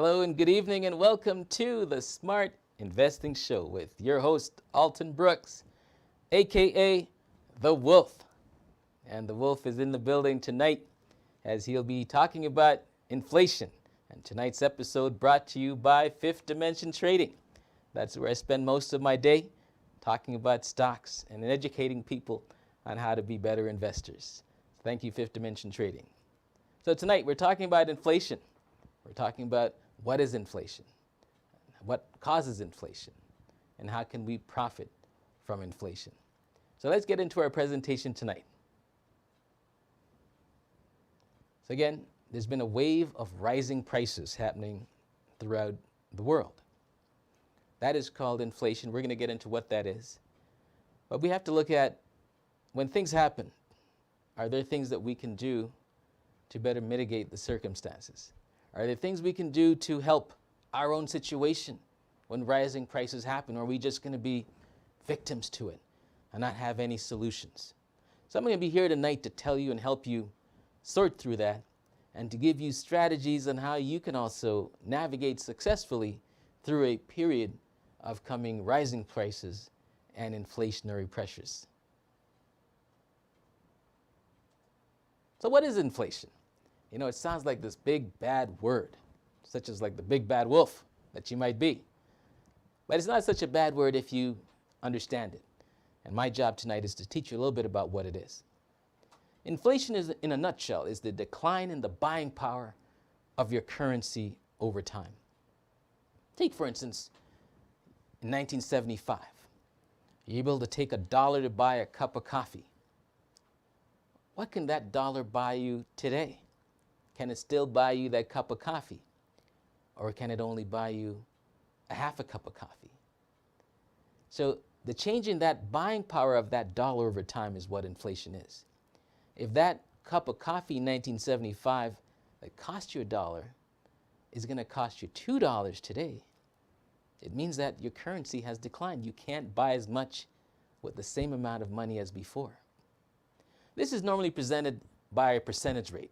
Hello and good evening and welcome to the Smart Investing Show with your host, Alton Brooks, aka The Wolf. And The Wolf is in the building tonight as he'll be talking about inflation. And tonight's episode brought to you by Fifth Dimension Trading. That's where I spend most of my day talking about stocks and educating people on how to be better investors. Thank you, Fifth Dimension Trading. So tonight we're talking about inflation. We're talking about what is inflation, what causes inflation, and how can we profit from inflation. So let's get into our presentation tonight. So again, there's been a wave of rising prices happening throughout the world. That is called inflation. We're going to get into what that is. But we have to look at when things happen, are there things that we can do to better mitigate the circumstances? Are there things we can do to help our own situation when rising prices happen, or are we just going to be victims to it and not have any solutions? So I'm going to be here tonight to tell you and help you sort through that and to give you strategies on how you can also navigate successfully through a period of coming rising prices and inflationary pressures. So what is inflation? You know, it sounds like this big bad word, such as like the big bad wolf that you might be. But it's not such a bad word if you understand it. And my job tonight is to teach you a little bit about what it is. Inflation is, in a nutshell, is the decline in the buying power of your currency over time. Take, for instance, in 1975, you're able to take $1 to buy a cup of coffee. What can that dollar buy you today? Can it still buy you that cup of coffee? Or can it only buy you a half a cup of coffee? So the change in that buying power of that dollar over time is what inflation is. If that cup of coffee in 1975 that cost you $1 is going to cost you $2 today, it means that your currency has declined. You can't buy as much with the same amount of money as before. This is normally presented by a percentage rate,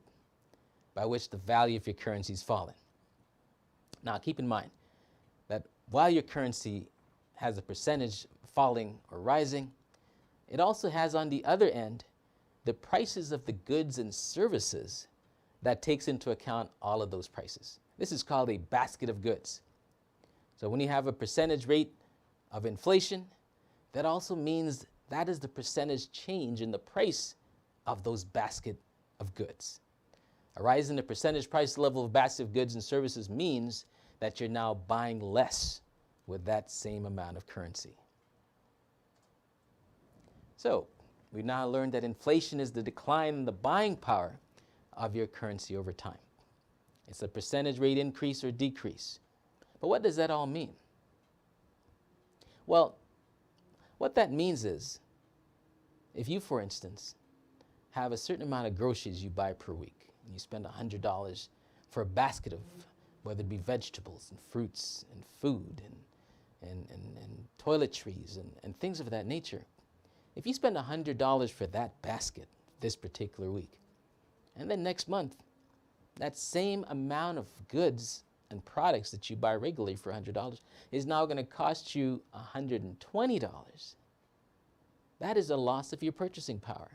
by which the value of your currency is falling. Now, keep in mind that while your currency has a percentage falling or rising, it also has on the other end the prices of the goods and services that takes into account all of those prices. This is called a basket of goods. So when you have a percentage rate of inflation, that also means that is the percentage change in the price of those basket of goods. A rise in the percentage price level of basket of goods and services means that you're now buying less with that same amount of currency. So we've now learned that inflation is the decline in the buying power of your currency over time. It's a percentage rate increase or decrease. But what does that all mean? Well, what that means is, if you, for instance, have a certain amount of groceries you buy per week, and you spend $100 for a basket of, whether it be vegetables and fruits and food and toiletries and things of that nature. If you spend $100 for that basket this particular week, and then next month, that same amount of goods and products that you buy regularly for $100 is now going to cost you $120. That is a loss of your purchasing power.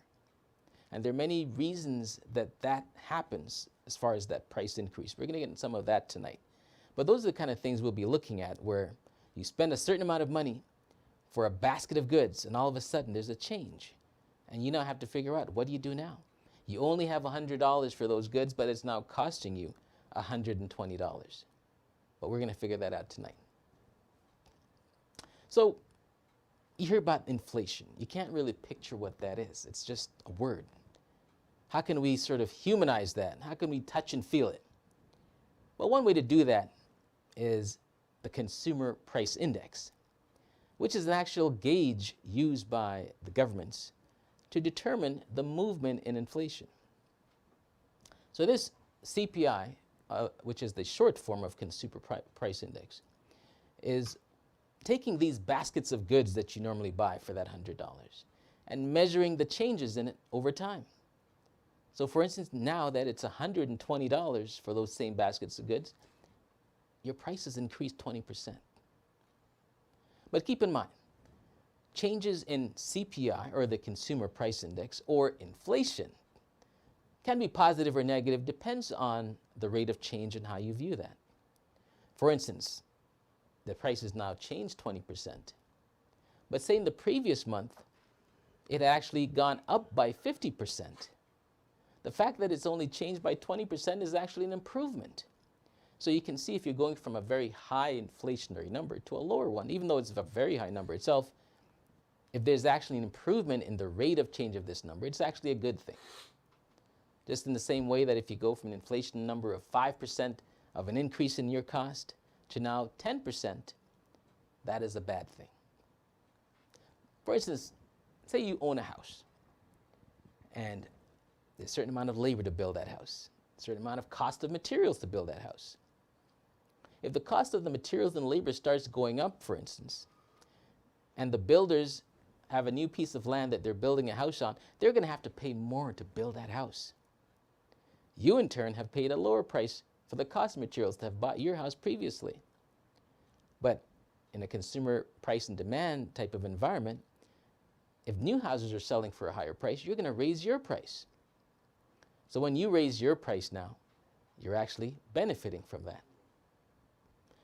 And there are many reasons that that happens as far as that price increase. We're going to get into some of that tonight. But those are the kind of things we'll be looking at where you spend a certain amount of money for a basket of goods and all of a sudden there's a change. And you now have to figure out, what do you do now? You only have $100 for those goods, but it's now costing you $120. But we're going to figure that out tonight. So you hear about inflation. You can't really picture what that is. It's just a word. How can we sort of humanize that? How can we touch and feel it? Well, one way to do that is the Consumer Price Index, which is an actual gauge used by the governments to determine the movement in inflation. So this CPI, which is the short form of Consumer Price Index, is taking these baskets of goods that you normally buy for that $100 and measuring the changes in it over time. So for instance, now that it's $120 for those same baskets of goods, your prices increased 20%. But keep in mind, changes in CPI, or the Consumer Price Index, or inflation can be positive or negative, depends on the rate of change and how you view that. For instance, the prices now changed 20%, but say in the previous month, it had actually gone up by 50%. The fact that it's only changed by 20% is actually an improvement. So you can see if you're going from a very high inflationary number to a lower one, even though it's a very high number itself, if there's actually an improvement in the rate of change of this number, it's actually a good thing. Just in the same way that if you go from an inflation number of 5% of an increase in your cost to now 10%, that is a bad thing. For instance, say you own a house and there's a certain amount of labor to build that house, a certain amount of cost of materials to build that house. If the cost of the materials and labor starts going up, for instance, and the builders have a new piece of land that they're building a house on, they're going to have to pay more to build that house. You, in turn, have paid a lower price for the cost of materials to have bought your house previously. But in a consumer price and demand type of environment, if new houses are selling for a higher price, you're going to raise your price. So when you raise your price now, you're actually benefiting from that.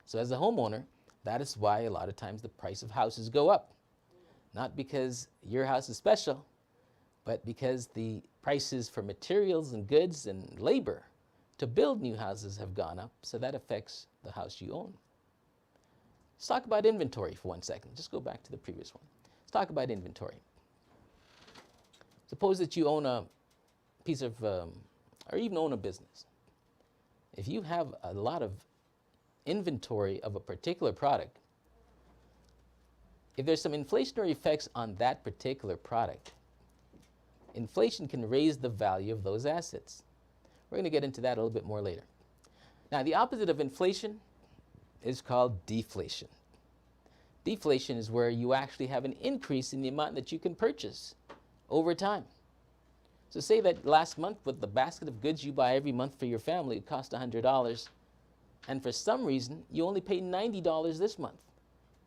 So as a homeowner, that is why a lot of times the price of houses go up. Not because your house is special, but because the prices for materials and goods and labor to build new houses have gone up, so that affects the house you own. Let's talk about inventory for 1 second. Just go back to the previous one. Let's talk about inventory. Suppose that you own a piece of, or even own a business. If you have a lot of inventory of a particular product, if there's some inflationary effects on that particular product, inflation can raise the value of those assets. We're going to get into that a little bit more later. Now, the opposite of inflation is called deflation. Deflation is where you actually have an increase in the amount that you can purchase over time. So say that last month, with the basket of goods you buy every month for your family, it cost $100, and for some reason, you only pay $90 this month.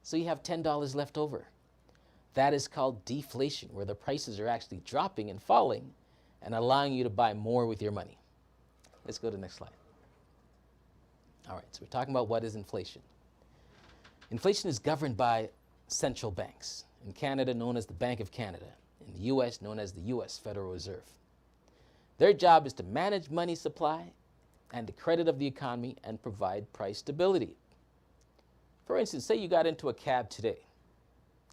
So you have $10 left over. That is called deflation, where the prices are actually dropping and falling and allowing you to buy more with your money. Let's go to the next slide. All right, so we're talking about what is inflation. Inflation is governed by central banks. In Canada, known as the Bank of Canada. In the U.S., known as the U.S. Federal Reserve. Their job is to manage money supply and the credit of the economy and provide price stability. For instance, say you got into a cab today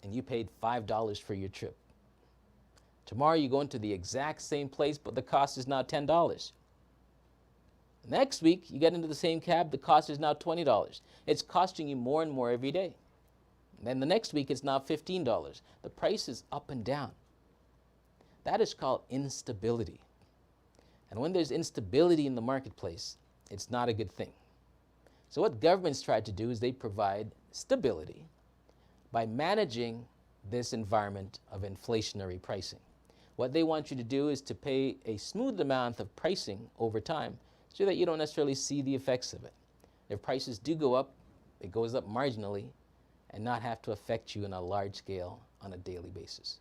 and you paid $5 for your trip. Tomorrow you go into the exact same place, but the cost is now $10. Next week, you get into the same cab, the cost is now $20. It's costing you more and more every day. And then the next week, it's now $15. The price is up and down. That is called instability. And when there's instability in the marketplace, it's not a good thing. So what governments try to do is they provide stability by managing this environment of inflationary pricing. What they want you to do is to pay a smooth amount of pricing over time so that you don't necessarily see the effects of it. If prices do go up, it goes up marginally and not have to affect you in a large scale on a daily basis.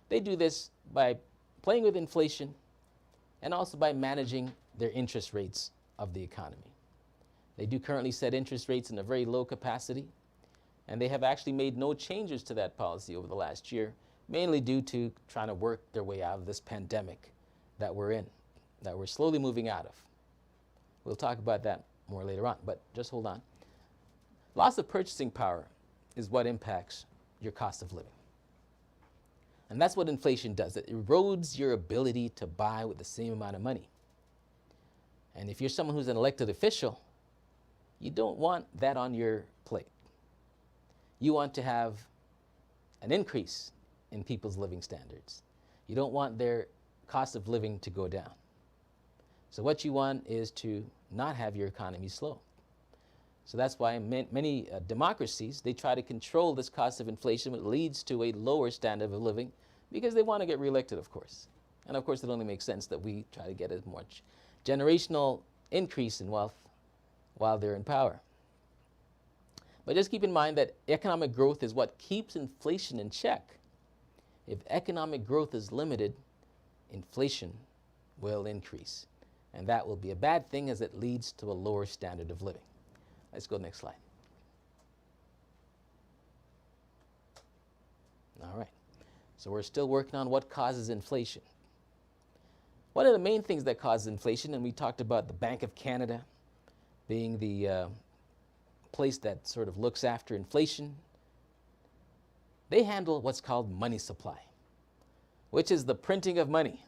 They do this by playing with inflation and also by managing their interest rates of the economy. They do currently set interest rates in a very low capacity, and they have actually made no changes to that policy over the last year, mainly due to trying to work their way out of this pandemic that we're in, that we're slowly moving out of. We'll talk about that more later on, but just hold on. Loss of purchasing power is what impacts your cost of living. And that's what inflation does. It erodes your ability to buy with the same amount of money. And if you're someone who's an elected official, you don't want that on your plate. You want to have an increase in people's living standards. You don't want their cost of living to go down. So what you want is to not have your economy slow. So that's why in many democracies, they try to control this cost of inflation, which leads to a lower standard of living, because they want to get reelected, of course. And of course, it only makes sense that we try to get as much generational increase in wealth while they're in power. But just keep in mind that economic growth is what keeps inflation in check. If economic growth is limited, inflation will increase. And that will be a bad thing as it leads to a lower standard of living. Let's go next slide. All right. So we're still working on what causes inflation. One of the main things that causes inflation, and we talked about the Bank of Canada being the place that sort of looks after inflation, they handle what's called money supply, which is the printing of money.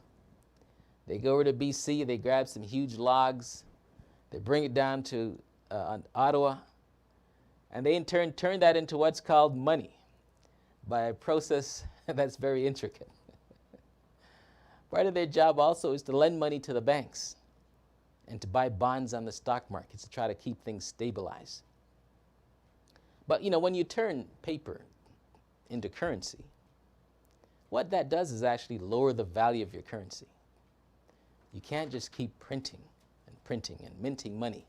They go over to BC, they grab some huge logs, they bring it down to Ottawa, and they in turn turn that into what's called money by a process that's very intricate. Part of their job also is to lend money to the banks and to buy bonds on the stock markets to try to keep things stabilized. But you know, when you turn paper into currency, what that does is actually lower the value of your currency. You can't just keep printing and minting money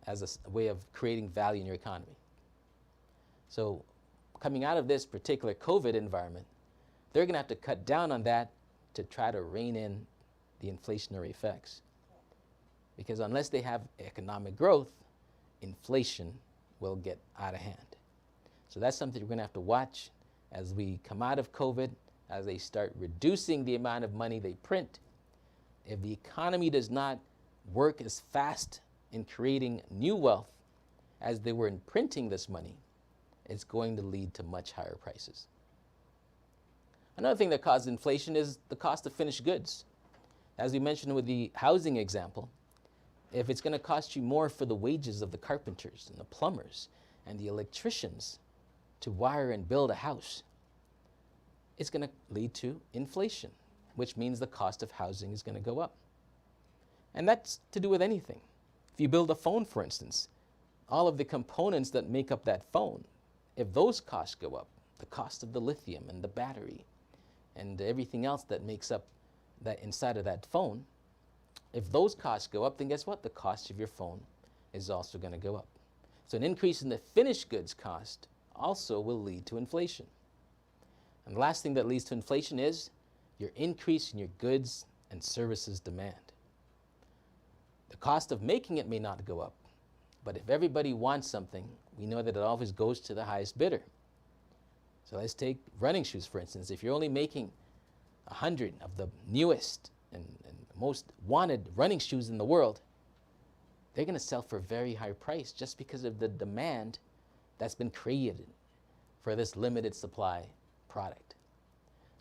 as a way of creating value in your economy. So coming out of this particular COVID environment, they're going to have to cut down on that to try to rein in the inflationary effects. Because unless they have economic growth, inflation will get out of hand. So that's something we're going to have to watch as we come out of COVID, as they start reducing the amount of money they print. If the economy does not work as fast in creating new wealth as they were in printing this money, it's going to lead to much higher prices. Another thing that causes inflation is the cost of finished goods. As we mentioned with the housing example, if it's going to cost you more for the wages of the carpenters and the plumbers and the electricians to wire and build a house, it's going to lead to inflation, which means the cost of housing is going to go up. And that's to do with anything. If you build a phone, for instance, all of the components that make up that phone, if those costs go up, the cost of the lithium and the battery and everything else that makes up that inside of that phone, if those costs go up, then guess what? The cost of your phone is also going to go up. So an increase in the finished goods cost also will lead to inflation. And the last thing that leads to inflation is your increase in your goods and services demand. The cost of making it may not go up, but if everybody wants something, we know that it always goes to the highest bidder. So let's take running shoes, for instance. If you're only making 100 of the newest and most wanted running shoes in the world, they're going to sell for a very high price just because of the demand that's been created for this limited supply product.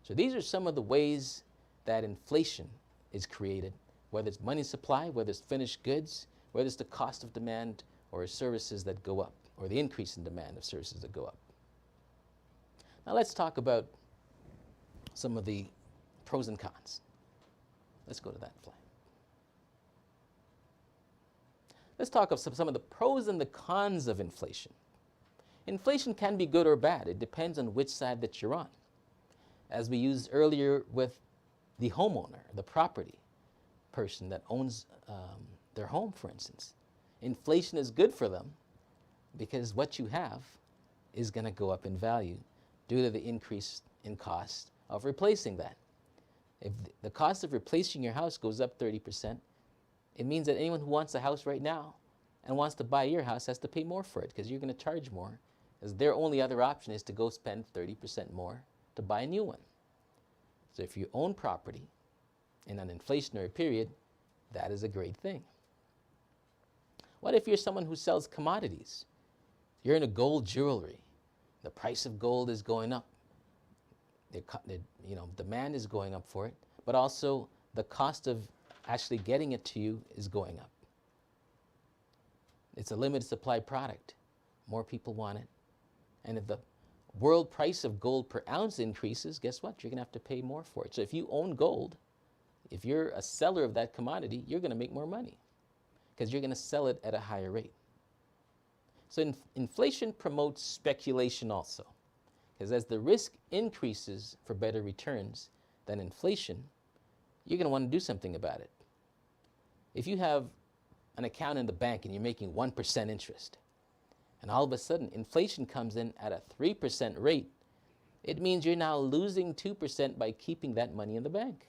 So these are some of the ways that inflation is created, whether it's money supply, whether it's finished goods, whether it's the cost of demand or services that go up, or the increase in demand of services that go up. Now let's talk about some of the pros and cons. Let's go to that slide. Let's talk of some of the pros and the cons of inflation. Inflation can be good or bad. It depends on which side that you're on. As we used earlier with the homeowner, the property person that owns their home, for instance. Inflation is good for them because what you have is going to go up in value due to the increase in cost of replacing that. If the cost of replacing your house goes up 30%, it means that anyone who wants a house right now and wants to buy your house has to pay more for it because you're going to charge more, as their only other option is to go spend 30% more to buy a new one. So if you own property in an inflationary period, that is a great thing. What if you're someone who sells commodities? You're in a gold jewelry. The price of gold is going up. Demand is going up for it, but also the cost of actually getting it to you is going up. It's a limited supply product. More people want it. And if the world price of gold per ounce increases, guess what? You're going to have to pay more for it. So if you own gold, if you're a seller of that commodity, you're going to make more money because you're going to sell it at a higher rate. So inflation promotes speculation also, because as the risk increases for better returns than inflation, you're going to want to do something about it. If you have an account in the bank and you're making 1% interest, and all of a sudden inflation comes in at a 3% rate, it means you're now losing 2% by keeping that money in the bank.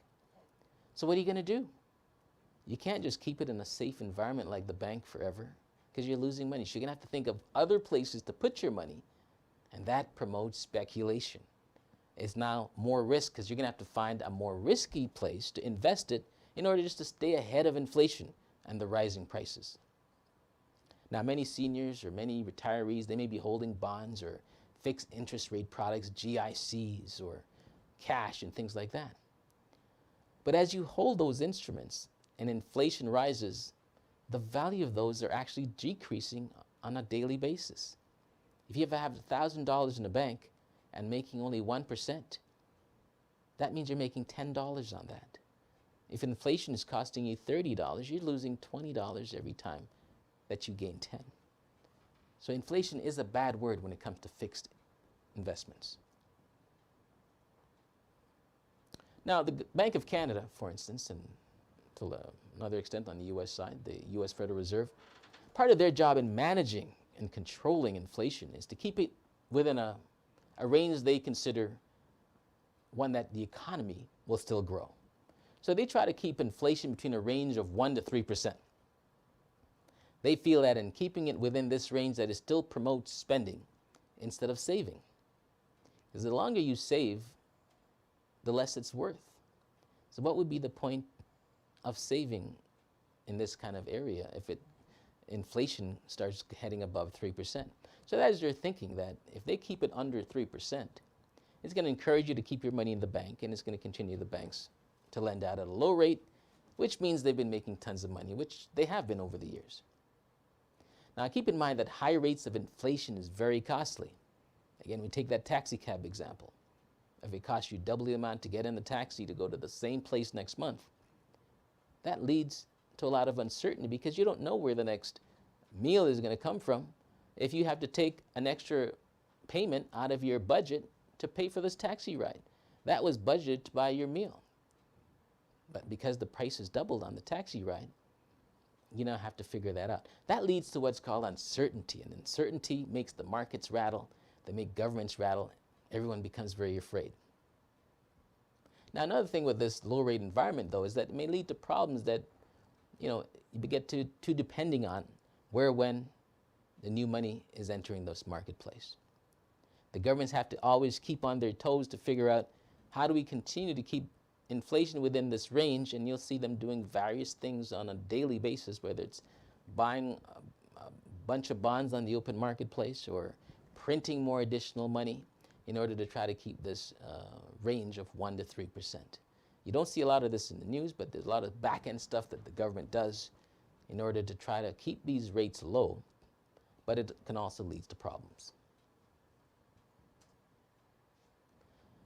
So what are you going to do? You can't just keep it in a safe environment like the bank forever, because you're losing money. So you're going to have to think of other places to put your money, and that promotes speculation. It's now more risk, because you're going to have to find a more risky place to invest it in order just to stay ahead of inflation and the rising prices. Now, many seniors or many retirees, they may be holding bonds or fixed interest rate products, GICs or cash and things like that. But as you hold those instruments and inflation rises, the value of those are actually decreasing on a daily basis. If you ever have $1,000 in the bank and making only 1%, that means you're making $10 on that. If inflation is costing you $30, you're losing $20 every time that you gain 10. So inflation is a bad word when it comes to fixed investments. Now, the Bank of Canada, for instance, and to another extent on the U.S. side, the U.S. Federal Reserve, part of their job in managing and controlling inflation is to keep it within a range they consider one that the economy will still grow. So they try to keep inflation between a range of 1% to 3%. They feel that in keeping it within this range, that it still promotes spending instead of saving. Because the longer you save, the less it's worth. So what would be the point of saving in this kind of area if inflation starts heading above 3%? So that is their thinking, that if they keep it under 3%, it's going to encourage you to keep your money in the bank, and it's going to continue the banks to lend out at a low rate, which means they've been making tons of money, which they have been over the years. Now, keep in mind that high rates of inflation is very costly. Again, we take that taxi cab example. If it costs you double the amount to get in the taxi to go to the same place next month, that leads to a lot of uncertainty, because you don't know where the next meal is going to come from if you have to take an extra payment out of your budget to pay for this taxi ride. That was budgeted to buy your meal. But because the price has doubled on the taxi ride, you now have to figure that out. That leads to what's called uncertainty, and uncertainty makes the markets rattle, they make governments rattle, everyone becomes very afraid. Now, another thing with this low rate environment, though, is that it may lead to problems that, you get too depending on where, when the new money is entering this marketplace. The governments have to always keep on their toes to figure out, how do we continue to keep inflation within this range? And you'll see them doing various things on a daily basis, whether it's buying a bunch of bonds on the open marketplace or printing more additional money in order to try to keep this range of 1% to 3%. You don't see a lot of this in the news, but there's a lot of back-end stuff that the government does in order to try to keep these rates low, but it can also lead to problems.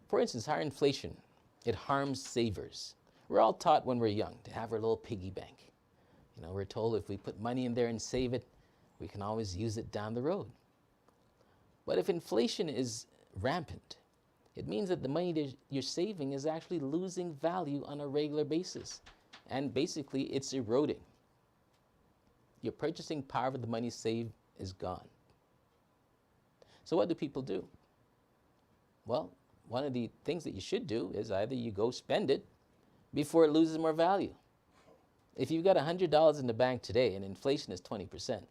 For instance, higher inflation, it harms savers. We're all taught when we're young to have our little piggy bank. We're told if we put money in there and save it, we can always use it down the road. But if inflation is rampant, it means that the money that you're saving is actually losing value on a regular basis. And basically, it's eroding. Your purchasing power of the money saved is gone. So what do people do? Well, one of the things that you should do is either you go spend it before it loses more value. If you've got $100 in the bank today and inflation is 20%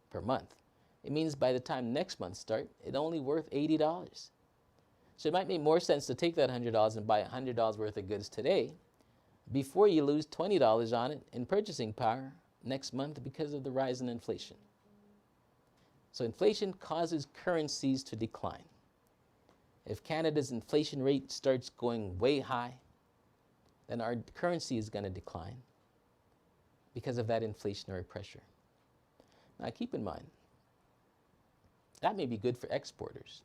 per month, it means by the time next month starts, it's only worth $80. So it might make more sense to take that $100 and buy $100 worth of goods today before you lose $20 on it in purchasing power next month because of the rise in inflation. So inflation causes currencies to decline. If Canada's inflation rate starts going way high, then our currency is going to decline because of that inflationary pressure. Now keep in mind, that may be good for exporters,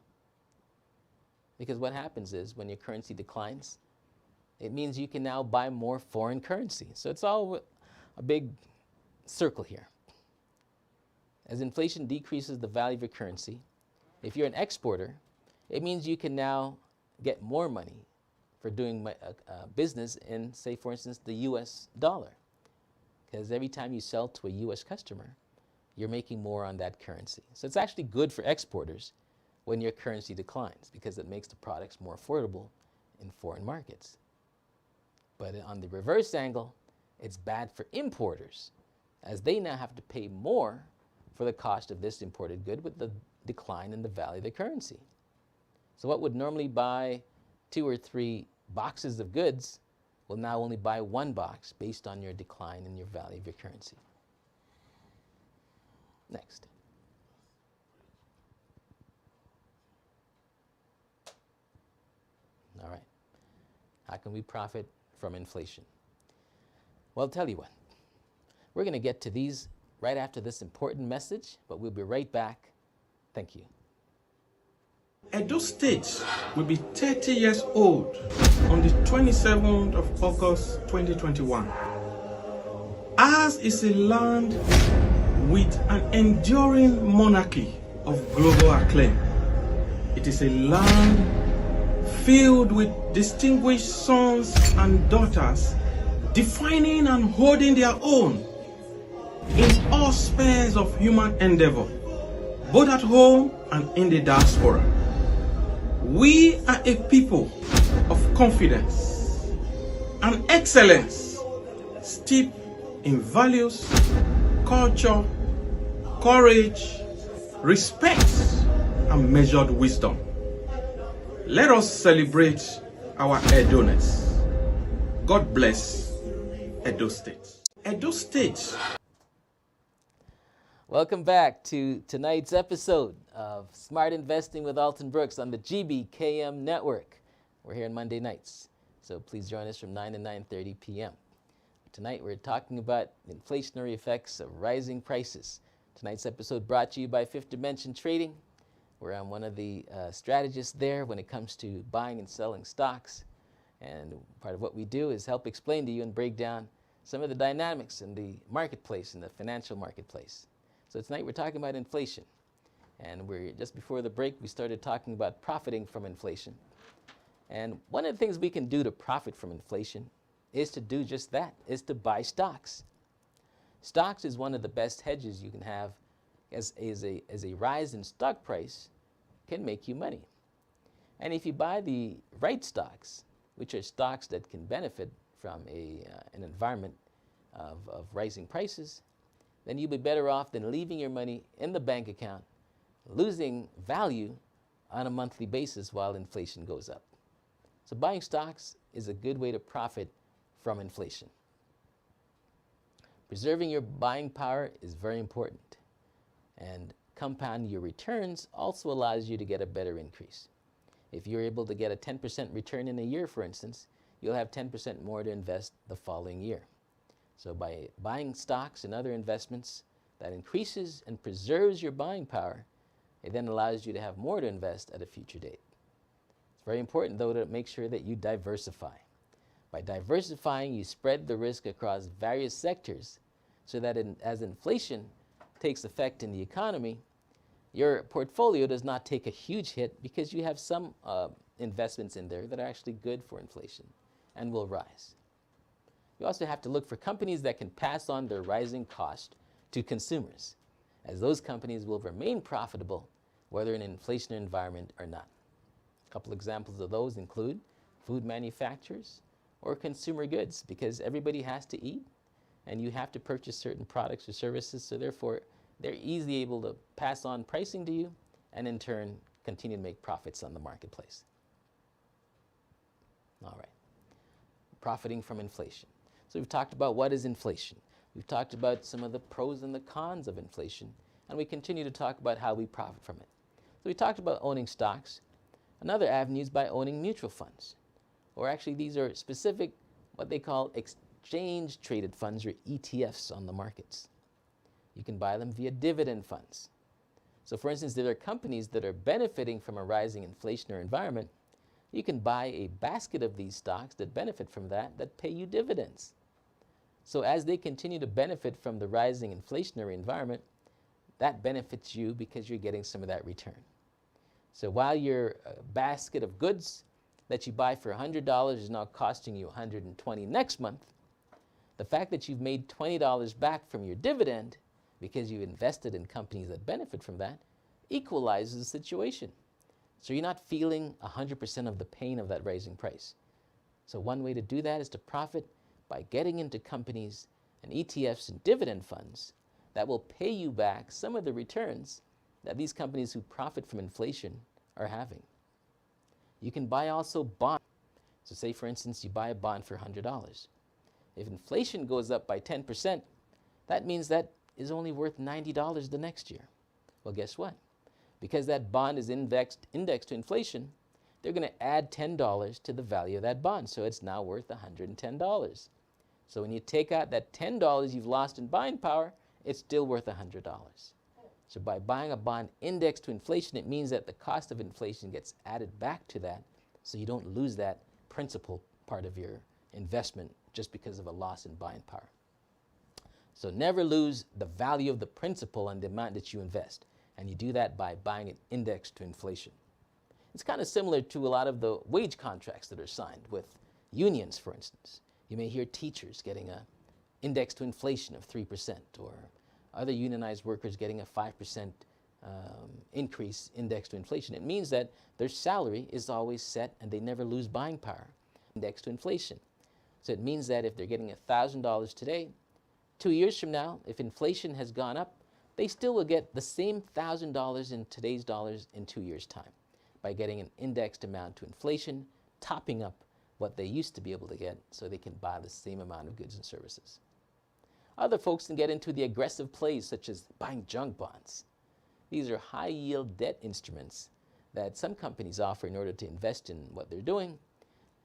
because what happens is when your currency declines, it means you can now buy more foreign currency. So it's all a big circle here. As inflation decreases the value of your currency, if you're an exporter, it means you can now get more money for doing business in, say, for instance, the US dollar. because every time you sell to a U.S. customer, you're making more on that currency. So it's actually good for exporters when your currency declines because it makes the products more affordable in foreign markets. But on the reverse angle, it's bad for importers as they now have to pay more for the cost of this imported good with the decline in the value of the currency. So what would normally buy 2 or 3 boxes of goods will now only buy 1 box based on your decline in your value of your currency. Next. All right. How can we profit from inflation? Well, I'll tell you what. We're going to get to these right after this important message, but we'll be right back. Thank you. Edo State will be 30 years old on the 27th of August 2021. Ours is a land with an enduring monarchy of global acclaim. It is a land filled with distinguished sons and daughters defining and holding their own in all spheres of human endeavor, both at home and in the diaspora. We are a people of confidence and excellence, steeped in values, culture, courage, respect, and measured wisdom. Let us celebrate our Edo-ness. God bless Edo State. Edo State. Welcome back to tonight's episode of Smart Investing with Alton Brooks on the GBKM network. We're here on Monday nights, so please join us from 9 to 9:30 p.m. Tonight we're talking about the inflationary effects of rising prices. Tonight's episode brought to you by Fifth Dimension Trading, where I'm one of the strategists there when it comes to buying and selling stocks. And part of what we do is help explain to you and break down some of the dynamics in the marketplace, in the financial marketplace. So tonight we're talking about inflation. And just before the break, we started talking about profiting from inflation. And one of the things we can do to profit from inflation is to do just that, is to buy stocks. Stocks is one of the best hedges you can have as a rise in stock price can make you money. And if you buy the right stocks, which are stocks that can benefit from an environment of rising prices, then you'll be better off than leaving your money in the bank account, losing value on a monthly basis while inflation goes up. So buying stocks is a good way to profit from inflation. Preserving your buying power is very important. And compounding your returns also allows you to get a better increase. If you're able to get a 10% return in a year, for instance, you'll have 10% more to invest the following year. So by buying stocks and other investments, that increases and preserves your buying power. It then allows you to have more to invest at a future date. It's very important, though, to make sure that you diversify. By diversifying, you spread the risk across various sectors so that as inflation takes effect in the economy, your portfolio does not take a huge hit because you have some investments in there that are actually good for inflation and will rise. You also have to look for companies that can pass on their rising cost to consumers, as those companies will remain profitable whether in an inflationary environment or not. A couple examples of those include food manufacturers or consumer goods, because everybody has to eat and you have to purchase certain products or services, so therefore they're easily able to pass on pricing to you and in turn continue to make profits on the marketplace. All right, profiting from inflation. So we've talked about what is inflation. We've talked about some of the pros and the cons of inflation, and we continue to talk about how we profit from it. So we talked about owning stocks. Another avenue is by owning mutual funds, or actually these are specific, what they call exchange traded funds, or ETFs, on the markets. You can buy them via dividend funds. So for instance, there are companies that are benefiting from a rising inflationary environment. You can buy a basket of these stocks that benefit from that pay you dividends. So as they continue to benefit from the rising inflationary environment, that benefits you because you're getting some of that return. So while your basket of goods that you buy for $100 is now costing you $120 next month, the fact that you've made $20 back from your dividend because you invested in companies that benefit from that equalizes the situation. So you're not feeling 100% of the pain of that rising price. So one way to do that is to profit by getting into companies and ETFs and dividend funds that will pay you back some of the returns that these companies who profit from inflation are having. You can buy also bonds. So say, for instance, you buy a bond for $100. If inflation goes up by 10%, that means that is only worth $90 the next year. Well, guess what? Because that bond is indexed to inflation, they're going to add $10 to the value of that bond. So it's now worth $110. So when you take out that $10 you've lost in buying power, it's still worth $100. So by buying a bond indexed to inflation, it means that the cost of inflation gets added back to that, so you don't lose that principal part of your investment just because of a loss in buying power. So never lose the value of the principal and the amount that you invest. And you do that by buying it indexed to inflation. It's kind of similar to a lot of the wage contracts that are signed with unions, for instance. You may hear teachers getting an index to inflation of 3%, or other unionized workers getting a 5% increase indexed to inflation. It means that their salary is always set and they never lose buying power, indexed to inflation. So it means that if they're getting $1,000 today, 2 years from now, if inflation has gone up, they still will get the same $1,000 in today's dollars in 2 years' time by getting an indexed amount to inflation, topping up what they used to be able to get so they can buy the same amount of goods and services. Other folks can get into the aggressive plays such as buying junk bonds. These are high-yield debt instruments that some companies offer in order to invest in what they're doing,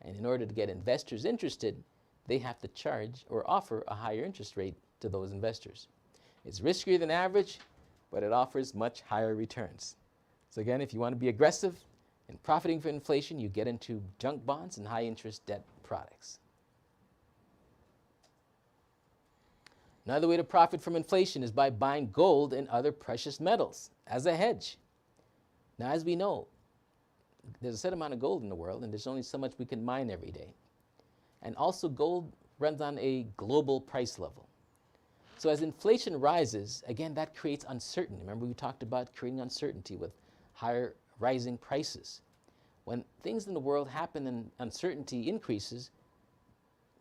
and in order to get investors interested, they have to charge or offer a higher interest rate to those investors. It's riskier than average, but it offers much higher returns. So again, if you want to be aggressive in profiting from inflation, you get into junk bonds and high-interest debt products. Another way to profit from inflation is by buying gold and other precious metals as a hedge. Now, as we know, there's a set amount of gold in the world, and there's only so much we can mine every day. And also, gold runs on a global price level. So as inflation rises, again, that creates uncertainty. Remember, we talked about creating uncertainty with higher rising prices. When things in the world happen and uncertainty increases,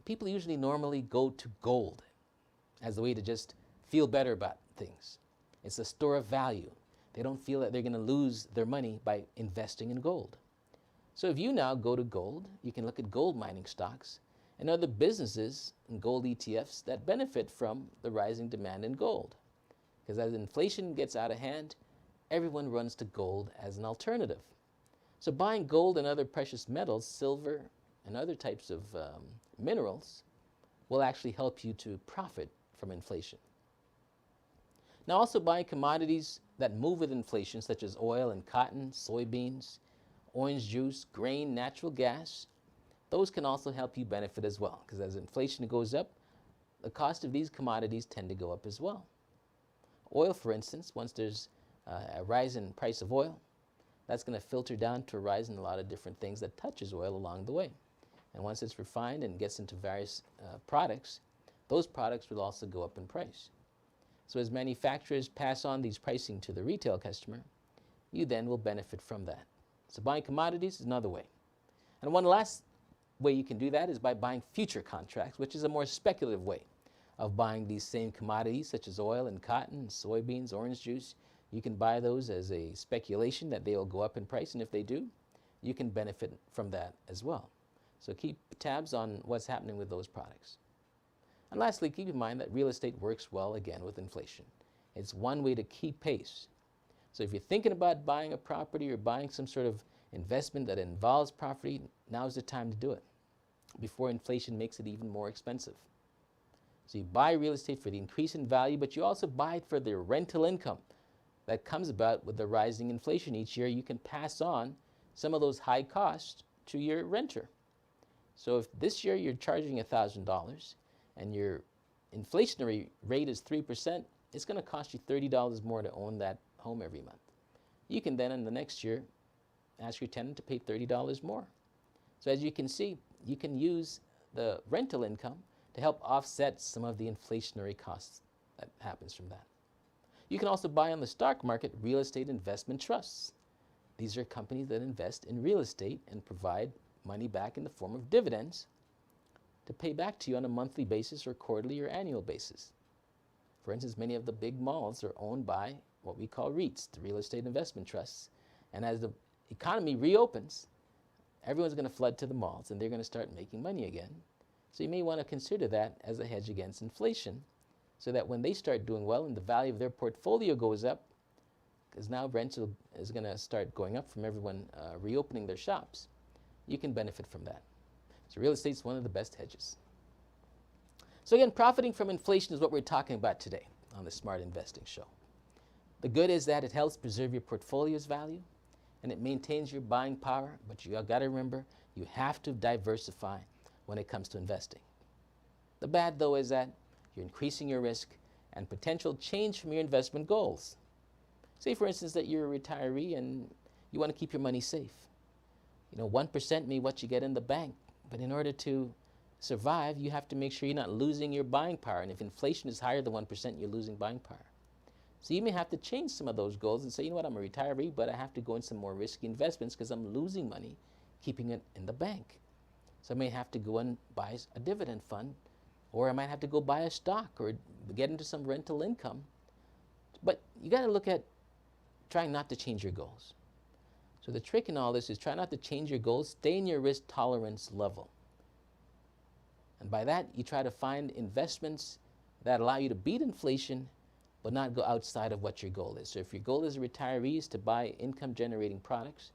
people usually normally go to gold as a way to just feel better about things. It's a store of value. They don't feel that they're going to lose their money by investing in gold. So if you now go to gold, you can look at gold mining stocks and other businesses and gold ETFs that benefit from the rising demand in gold. Because as inflation gets out of hand, everyone runs to gold as an alternative. So buying gold and other precious metals, silver and other types of minerals will actually help you to profit from inflation. Now also buying commodities that move with inflation, such as oil and cotton, soybeans, orange juice, grain, natural gas, those can also help you benefit as well, because as inflation goes up, the cost of these commodities tend to go up as well. Oil, for instance, once there's a rise in price of oil, that's going to filter down to a rise in a lot of different things that touches oil along the way. And once it's refined and gets into various products, those products will also go up in price. So as manufacturers pass on these pricing to the retail customer, you then will benefit from that. So buying commodities is another way. And one last way you can do that is by buying future contracts, which is a more speculative way of buying these same commodities such as oil and cotton, soybeans, orange juice. You can buy those as a speculation that they will go up in price, and if they do, you can benefit from that as well. So keep tabs on what's happening with those products. And lastly, keep in mind that real estate works well again with inflation. It's one way to keep pace. So if you're thinking about buying a property or buying some sort of investment that involves property, now's the time to do it before inflation makes it even more expensive. So you buy real estate for the increase in value, but you also buy it for the rental income that comes about with the rising inflation each year. You can pass on some of those high costs to your renter. So if this year you're charging $1,000 and your inflationary rate is 3%, it's going to cost you $30 more to own that home every month. You can then in the next year ask your tenant to pay $30 more. So as you can see, you can use the rental income to help offset some of the inflationary costs that happens from that. You can also buy on the stock market real estate investment trusts. These are companies that invest in real estate and provide money back in the form of dividends to pay back to you on a monthly basis or quarterly or annual basis. For instance, many of the big malls are owned by what we call REITs, the real estate investment trusts. And as the economy reopens, everyone's going to flood to the malls and they're going to start making money again. So you may want to consider that as a hedge against inflation, so that when they start doing well and the value of their portfolio goes up, because now rent is going to start going up from everyone reopening their shops, you can benefit from that. So real estate is one of the best hedges. So again, profiting from inflation is what we're talking about today on the Smart Investing Show. The good is that it helps preserve your portfolio's value and it maintains your buying power, but you got to remember, you have to diversify when it comes to investing. The bad, though, is that you're increasing your risk and potential change from your investment goals. Say, for instance, that you're a retiree and you want to keep your money safe. 1% may be what you get in the bank, but in order to survive, you have to make sure you're not losing your buying power. And if inflation is higher than 1%, you're losing buying power. So you may have to change some of those goals and say, you know what, I'm a retiree, but I have to go in some more risky investments because I'm losing money keeping it in the bank. So I may have to go and buy a dividend fund, or I might have to go buy a stock or get into some rental income. But you got to look at trying not to change your goals. So the trick in all this is try not to change your goals, stay in your risk tolerance level. And by that, you try to find investments that allow you to beat inflation, but not go outside of what your goal is. So if your goal as a retiree is to buy income-generating products,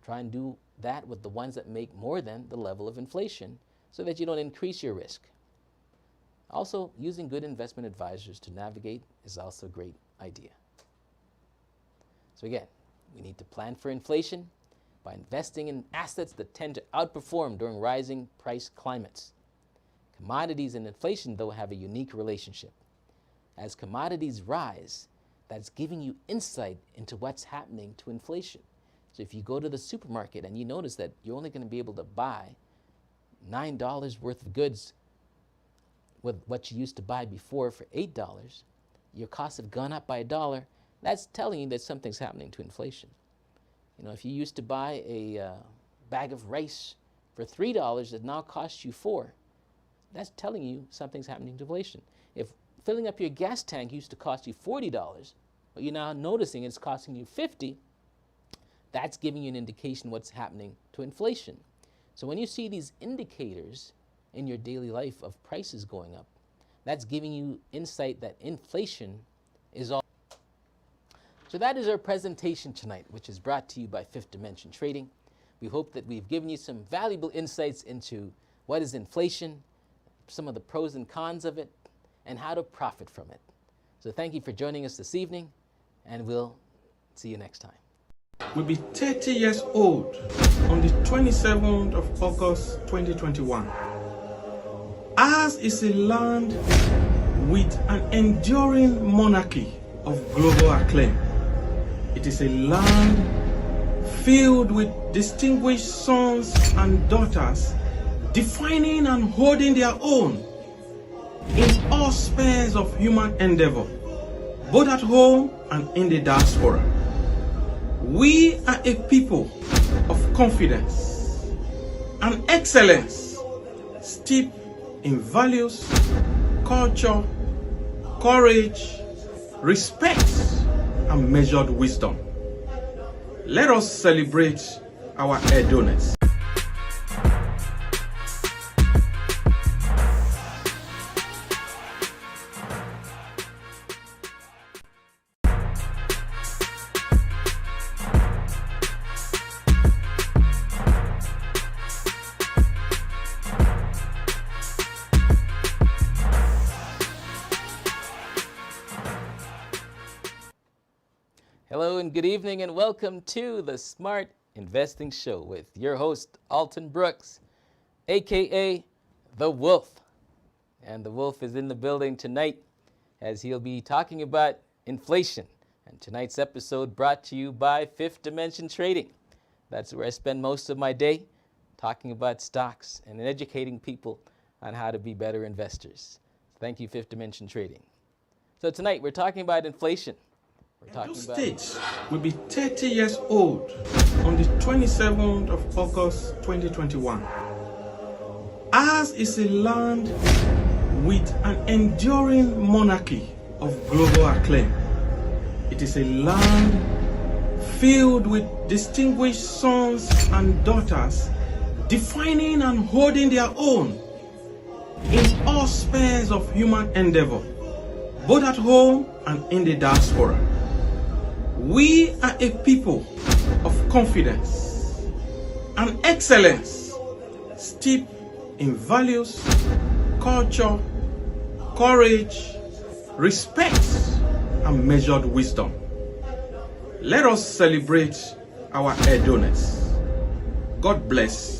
try and do that with the ones that make more than the level of inflation so that you don't increase your risk. Also, using good investment advisors to navigate is also a great idea. So again, we need to plan for inflation by investing in assets that tend to outperform during rising price climates. Commodities and inflation, though, have a unique relationship. As commodities rise, that's giving you insight into what's happening to inflation. So if you go to the supermarket and you notice that you're only going to be able to buy $9 worth of goods with what you used to buy before for $8, your costs have gone up by $1, that's telling you that something's happening to inflation. If you used to buy a bag of rice for $3 that now costs you $4, that's telling you something's happening to inflation. If filling up your gas tank used to cost you $40, but you're now noticing it's costing you $50, that's giving you an indication what's happening to inflation. So when you see these indicators in your daily life of prices going up, that's giving you insight that inflation is all. So that is our presentation tonight, which is brought to you by Fifth Dimension Trading. We hope that we've given you some valuable insights into what is inflation, some of the pros and cons of it, and how to profit from it. So thank you for joining us this evening, and we'll see you next time. Will be 30 years old on the 27th of August 2021. Ours is a land with an enduring monarchy of global acclaim. It is a land filled with distinguished sons and daughters defining and holding their own in all spheres of human endeavor, both at home and in the diaspora. We are a people of confidence and excellence, steeped in values, culture, courage, respect, and measured wisdom. Let us celebrate our Edones. Hello and good evening and welcome to the Smart Investing Show with your host, Alton Brooks, aka The Wolf. And The Wolf is in the building tonight as he'll be talking about inflation. And tonight's episode brought to you by Fifth Dimension Trading. That's where I spend most of my day talking about stocks and educating people on how to be better investors. Thank you, Fifth Dimension Trading. So tonight we're talking about inflation. We're Edo talking about State will be 30 years old on the 27th of August 2021. Ours is a land with an enduring monarchy of global acclaim. It is a land filled with distinguished sons and daughters defining and holding their own in all spheres of human endeavor, both at home and in the diaspora. We are a people of confidence and excellence, steeped in values, culture, courage, respect, and measured wisdom. Let us celebrate our Edo-ness. God bless